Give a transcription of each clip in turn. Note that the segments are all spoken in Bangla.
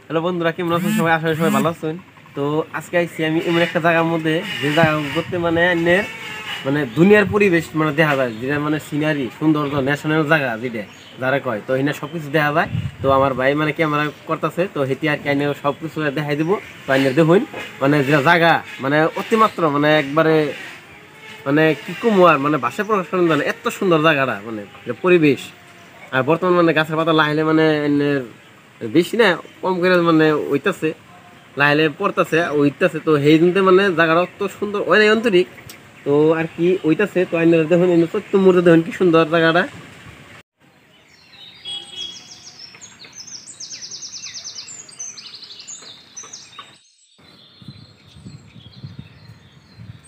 হ্যালো বন্ধুরা, কেমন আছেন সবাই? আশা করি সবাই ভালো আছেন। তো আজকে আইছি আমি এমন একটা জায়গার মধ্যে, যে জায়গা করতে মানে অন্যের মানে দুনিয়ার পরিবেশ মানে দেখা যায়, যেটা মানে সিনারি সৌন্দর্য ন্যাশনাল জায়গা যেটা যারা কয়, তো এখানে সব কিছু দেখা যায়। তো আমার ভাই মানে ক্যামেরা করতেছে, তো হেঁটে আর কি সব কিছু দেখাই দিব। তো আইনের দেখুন মানে যে জায়গা মানে অতিমাত্র মানে একবারে মানে কি কম আর মানে ভাষায় প্রকাশ করেন জানে এত সুন্দর জায়গাটা, মানে যে পরিবেশ। আর বর্তমান মানে গাছের পাতা লাইলে মানে বেশি না, কম করে মানে ওইতাছে, লাইলে পড়তাছে ওইতাছে। তো সেই দিনতে মানে জায়গাটা অত সুন্দর অনেক আন্তরিক। তো আর কি ওইতাছে, তো আইন দেখুন সত্য মুহূর্তে দেখুন কি সুন্দর জায়গাটা।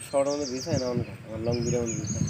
শর্ট আমাদের বিষয় না, আমার লং ভিডিও আমাদের বিষয়।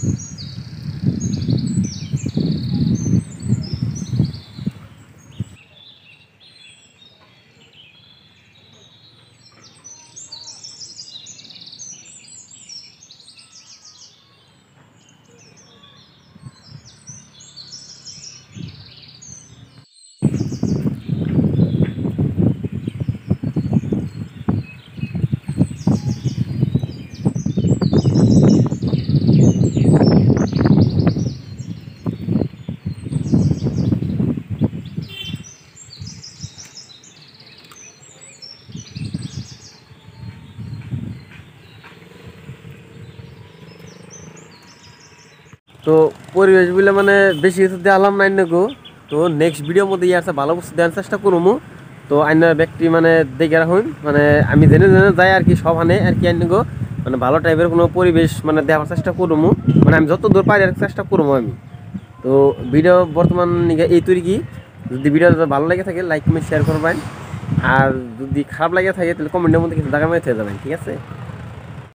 তো পরিবেশ বলে মানে বেশি কিছু দেখালাম না গো। তো নেক্সট ভিডিওর মধ্যে ইয়ার ভালো বস্তু দেওয়ার চেষ্টা করবো। তো আইনার ব্যক্তি মানে দেখে রাখুন, মানে আমি জেনে জেনে যাই আর কি সব আনে আর কি আইন গো, মানে ভালো টাইপের কোনো পরিবেশ মানে দেওয়ার চেষ্টা করবো। মানে আমি যত দূর পারি আর চেষ্টা করবো আমি। তো ভিডিও বর্তমান এই তৈরি কি, যদি ভিডিও ভালো লাগে থাকে লাইক কমেন্ট শেয়ার করবেন। আর যদি খারাপ লাগে থাকে তাহলে কমেন্টের মধ্যে কিছু জায়গা মেয়ে থেকে যাবেন, ঠিক আছে।